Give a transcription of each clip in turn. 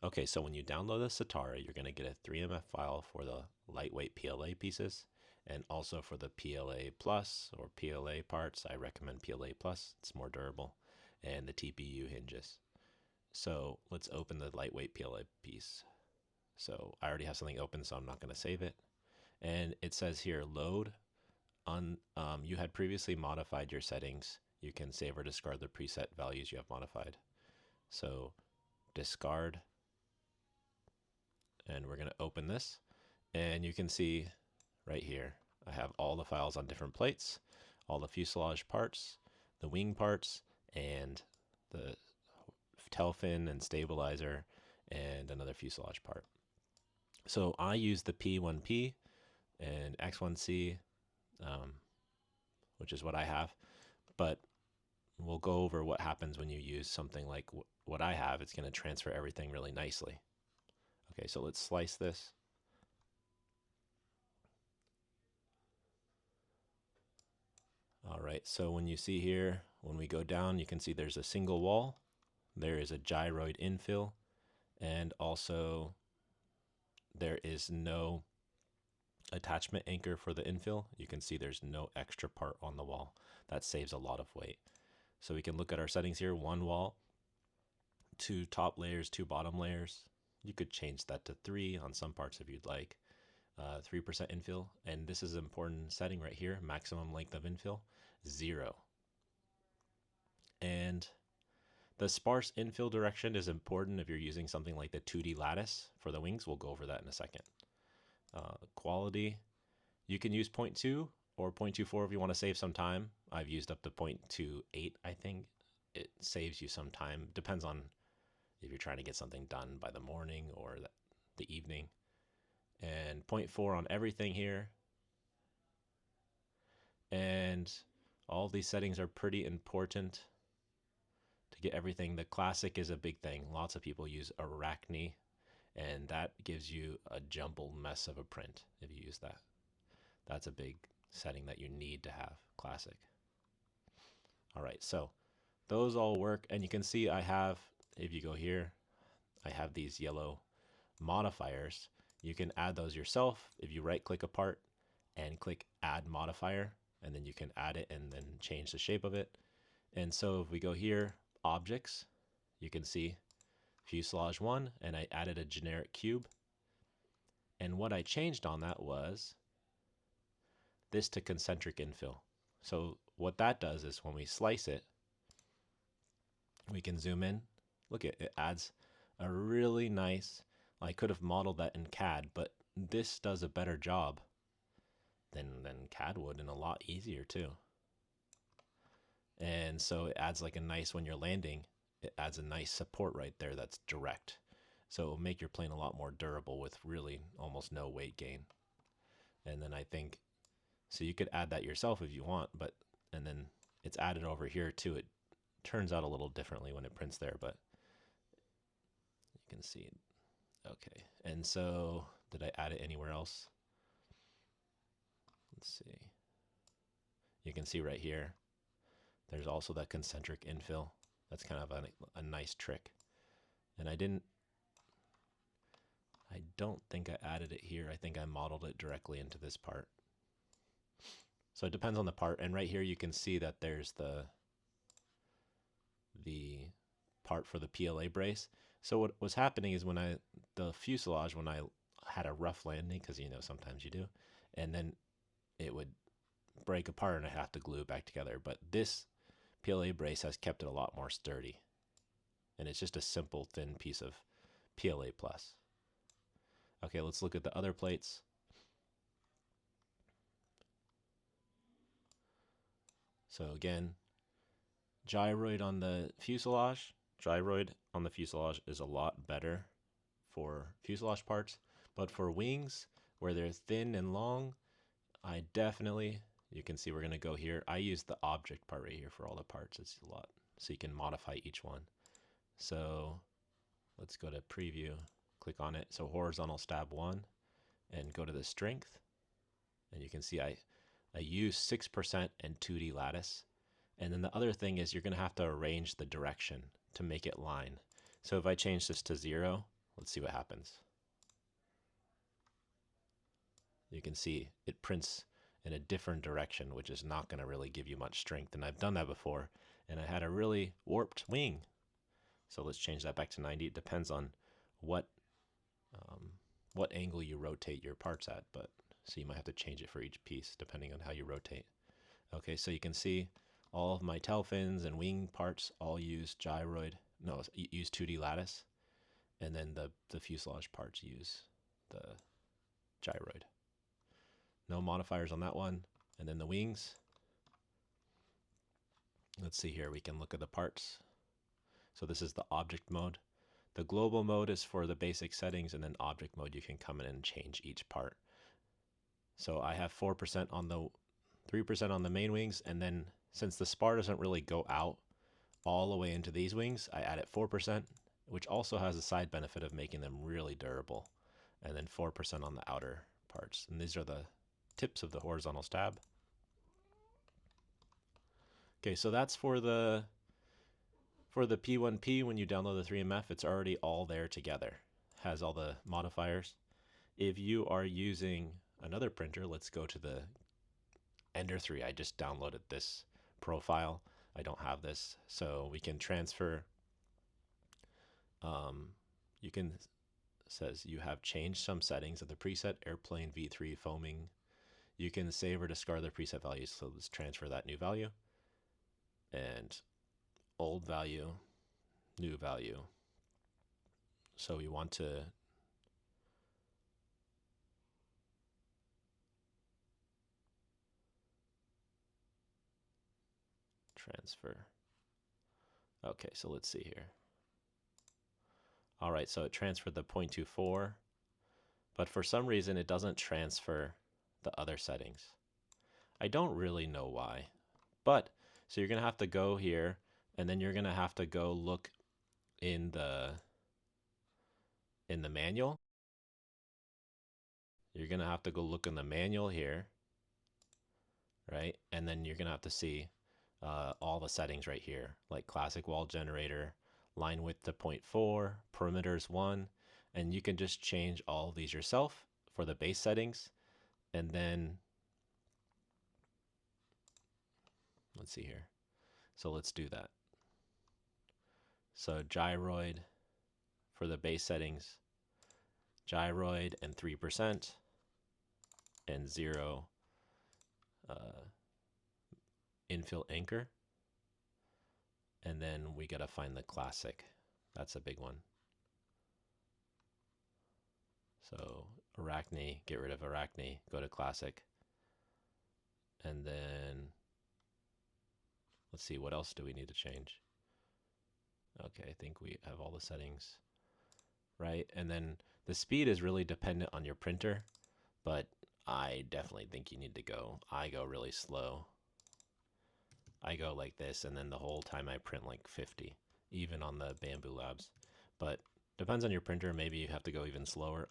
Okay, so when you download the Satara, you're going to get a 3MF file for the lightweight PLA pieces and also for the PLA Plus or PLA parts. I recommend PLA Plus, it's more durable, and the TPU hinges. So let's open the lightweight PLA piece. So I already have something open, so I'm not going to save it. And it says here load on. You had previously modified your settings. You can save or discard the preset values you have modified. So discard, and we're going to open this, and you can see right here I have all the files on different plates, all the fuselage parts, the wing parts, and the tail fin and stabilizer, and another fuselage part. So I use the P1P and X1C, um, which is what I have, but we'll go over what happens when you use something like what I have. It's going to transfer everything really nicely. Okay, so let's slice this. All right, so when you see here, when we go down, you can see there's a single wall. There is a gyroid infill, and also there is no attachment anchor for the infill. You can see there's no extra part on the wall. That saves a lot of weight. So we can look at our settings here, one wall, two top layers, two bottom layers. You could change that to 3 on some parts if you'd like. 3% infill, and this is an important setting right here, maximum length of infill, 0. And the sparse infill direction is important if you're using something like the 2D lattice for the wings. We'll go over that in a second. Quality, you can use 0.2 or 0.24 if you want to save some time. I've used up to 0.28, I think. It saves you some time. Depends on if you're trying to get something done by the morning or the evening. And 0.4 on everything here. And all these settings are pretty important to get everything. The classic is a big thing. Lots of people use Arachne, and that gives you a jumbled mess of a print if you use that. That's a big setting that you need to have, classic. All right, so those all work, and you can see I have, if you go here, I have these yellow modifiers. You can add those yourself if you right click a part and click add modifier, and then you can add it and then change the shape of it. And so if we go here, objects, you can see fuselage 1, and I added a generic cube. And what I changed on that was this to concentric infill. So what that does is when we slice it, we can zoom in. Look at it, adds a really nice, I could have modeled that in CAD, but this does a better job than CAD would, and a lot easier too. And so it adds like a nice, when you're landing, it adds a nice support right there that's direct. So it will make your plane a lot more durable with really almost no weight gain. And then I think, so you could add that yourself if you want, but, and then it's added over here too. It turns out a little differently when it prints there, but you can see it. Okay, and so did I add it anywhere else? Let's see. You can see right here, there's also that concentric infill. That's kind of a nice trick. And I don't think I added it here. I think I modeled it directly into this part. So it depends on the part. And right here you can see that there's the part for the PLA brace. So what was happening is when the fuselage, when I had a rough landing, because you know sometimes you do, and then it would break apart and I have to glue it back together. But this PLA brace has kept it a lot more sturdy. And it's just a simple thin piece of PLA plus. Okay, let's look at the other plates. So again, gyroid on the fuselage. Gyroid on the fuselage is a lot better for fuselage parts, but for wings, where they're thin and long, I definitely, you can see we're going to go here. I use the object part right here for all the parts. It's a lot, so you can modify each one. So let's go to preview, click on it. So horizontal stab 1, and go to the strength. And you can see I use 6% and 2D lattice. And then the other thing is you're going to have to arrange the direction to make it line. So if I change this to 0, Let's see what happens. You can see it prints in a different direction, which is not going to really give you much strength. And I've done that before, and I had a really warped wing. So let's change that back to 90. It depends on what angle you rotate your parts at, but so you might have to change it for each piece depending on how you rotate. Okay, so you can see all of my tail fins and wing parts all use gyroid. No, use 2D lattice, and then the fuselage parts use the gyroid. No modifiers on that one. And then the wings. Let's see here. We can look at the parts. So this is the object mode. The global mode is for the basic settings, and then object mode, you can come in and change each part. So I have 4% on the 3% on the main wings, and then since the spar doesn't really go out all the way into these wings, I added 4%, which also has a side benefit of making them really durable. And then 4% on the outer parts. And these are the tips of the horizontal stab. Okay, so that's for the P1P. When you download the 3MF, it's already all there together. Has all the modifiers. If you are using another printer, let's go to the Ender 3. I just downloaded this profile. I don't have this, so we can transfer. You can says you have changed some settings of the preset airplane V3 foaming. You can save or discard the preset values. So let's transfer that new value. And old value, new value. So we want to transfer. Okay, so let's see here. All right, so it transferred the 0.24, but for some reason it doesn't transfer the other settings. I don't really know why, but so you're gonna have to go here, and then you're gonna have to go look in the manual. You're gonna have to go look in the manual here, right? And then you're gonna have to see all the settings right here, like classic wall generator, line width to 0.4, perimeters 1, and you can just change all of these yourself for the base settings. And then let's see here. So let's do that. So gyroid for the base settings, gyroid and 3% and 0 infill anchor. And then we gotta find the classic. That's a big one. So Arachne, get rid of Arachne, go to classic. And then let's see, what else do we need to change? Okay, I think we have all the settings, right? And then the speed is really dependent on your printer, but I definitely think you need to go. I go really slow. I go like this, and then the whole time I print like 50, even on the Bamboo Labs. But depends on your printer. Maybe you have to go even slower.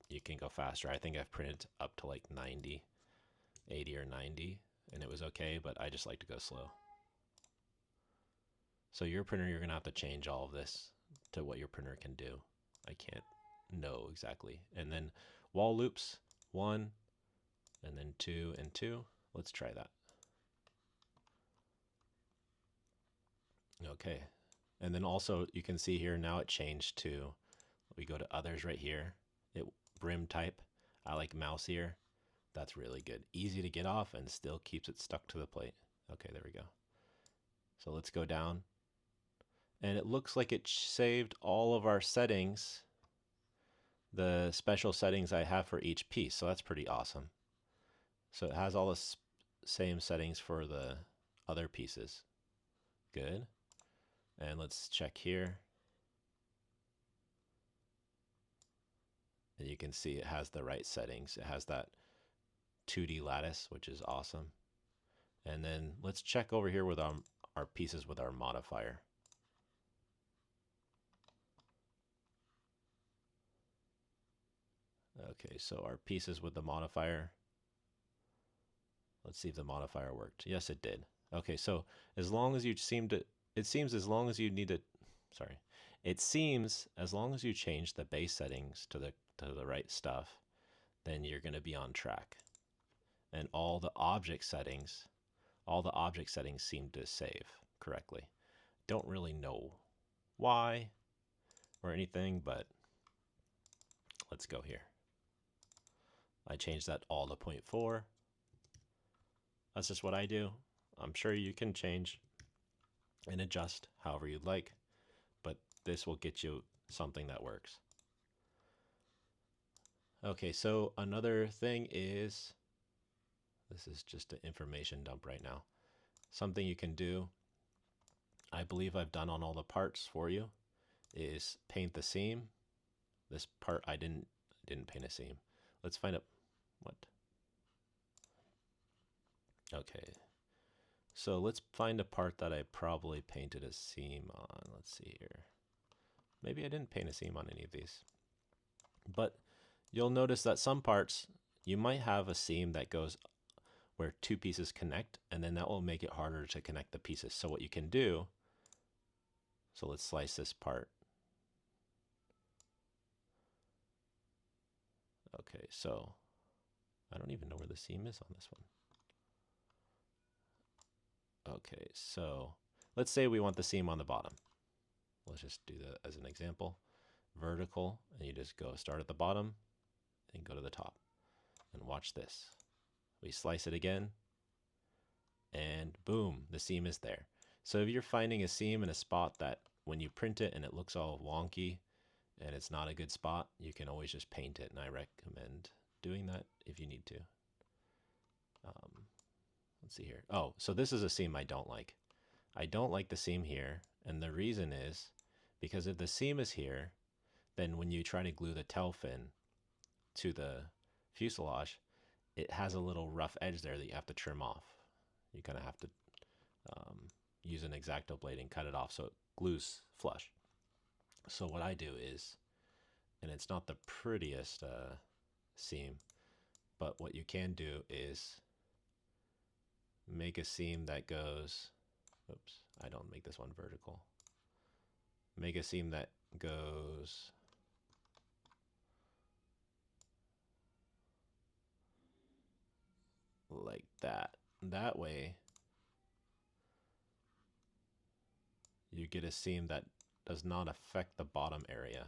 You can go faster. I think I've printed up to like 90, 80 or 90, and it was okay, but I just like to go slow. So your printer, you're gonna have to change all of this to what your printer can do. I can't know exactly. And then wall loops, 1, and then 2 and 2. Let's try that. Okay. And then also you can see here now it changed to, we go to others right here. It brim type. I like mouse here. That's really good. Easy to get off and still keeps it stuck to the plate. Okay, there we go. So let's go down. And it looks like it saved all of our settings, the special settings I have for each piece. So that's pretty awesome. So it has all the same settings for the other pieces. Good. And let's check here. And you can see it has the right settings. It has that 2D lattice, which is awesome. And then let's check over here with our pieces with our modifier. Okay, so our pieces with the modifier. Let's see if the modifier worked. Yes, it did. Okay, so as long as you it seems as long as you need to, It seems as long as you change the base settings to the right stuff, then you're going to be on track. And all the object settings seem to save correctly. Don't really know why or anything, but let's go here. I changed that all to 0.4. That's just what I do. I'm sure you can change and adjust however you'd like, but this will get you something that works. Okay, so another thing is, this is just an information dump right now. Something you can do, I believe I've done on all the parts for you, is paint the seam. This part I didn't paint a seam. Let's find out what. Okay, so let's find a part that I probably painted a seam on. Let's see here. Maybe I didn't paint a seam on any of these. But you'll notice that some parts, you might have a seam that goes where two pieces connect, and then that will make it harder to connect the pieces. So what you can do, so let's slice this part. Okay, so I don't even know where the seam is on this one. Okay, so let's say we want the seam on the bottom. Let's just do that as an example. Vertical, and you just go start at the bottom and go to the top. And watch this. We slice it again, and boom, the seam is there. So if you're finding a seam in a spot that when you print it and it looks all wonky and it's not a good spot, you can always just paint it, and I recommend doing that if you need to. Let's see here. Oh, so this is a seam I don't like. I don't like the seam here, and the reason is because if the seam is here, then when you try to glue the tail fin to the fuselage, it has a little rough edge there that you have to trim off. You kind of have to use an X-Acto blade and cut it off so it glues flush. So what I do is, and it's not the prettiest seam, but what you can do is make a seam that goes, oops, I don't make this one vertical. Make a seam that goes like that. That way you get a seam that does not affect the bottom area.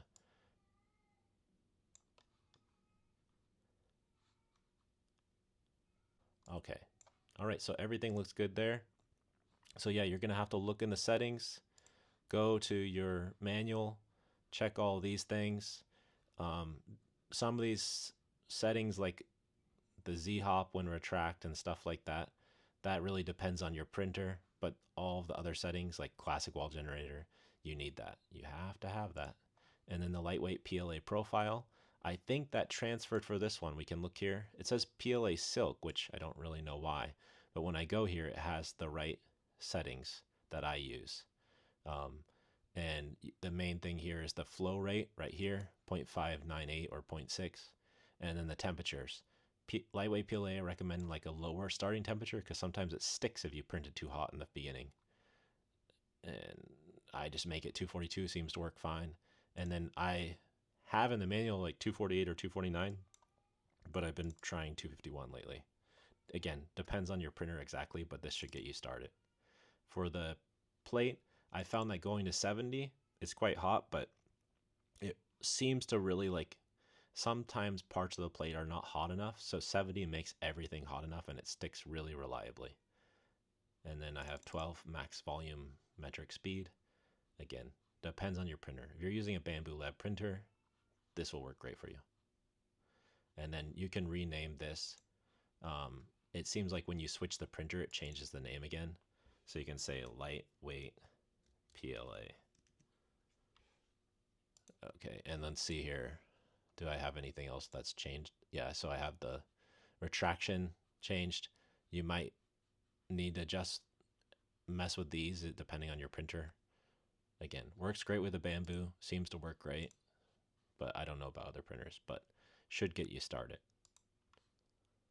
Okay. All right, so everything looks good there. So yeah, you're gonna have to look in the settings, go to your manual, check all these things. Some of these settings like the Z-hop when retract and stuff like that, that really depends on your printer, but all of the other settings like classic wall generator, you need that. You have to have that. And then the lightweight PLA profile, I think that transferred for this one. We can look here. It says PLA silk, which I don't really know why, but when I go here, it has the right settings that I use. And the main thing here is the flow rate right here, 0.598 or 0.6, and then the temperatures. Lightweight PLA, I recommend like a lower starting temperature because sometimes it sticks if you print it too hot in the beginning. And I just make it 242, seems to work fine. And then I have in the manual like 248 or 249, but I've been trying 251 lately. Again, depends on your printer exactly, but this should get you started. For the plate, I found that going to 70, it's quite hot, but it seems to really like, sometimes parts of the plate are not hot enough, so 70 makes everything hot enough and it sticks really reliably. And then I have 12 max volume metric speed. Again, depends on your printer. If you're using a Bamboo Lab printer, this will work great for you. And then you can rename this. It seems like when you switch the printer, it changes the name again. So you can say lightweight PLA. Okay, and then see here. Do I have anything else that's changed? Yeah, so I have the retraction changed. You might need to just mess with these depending on your printer. Again, works great with a Bamboo, seems to work great, but I don't know about other printers, but should get you started.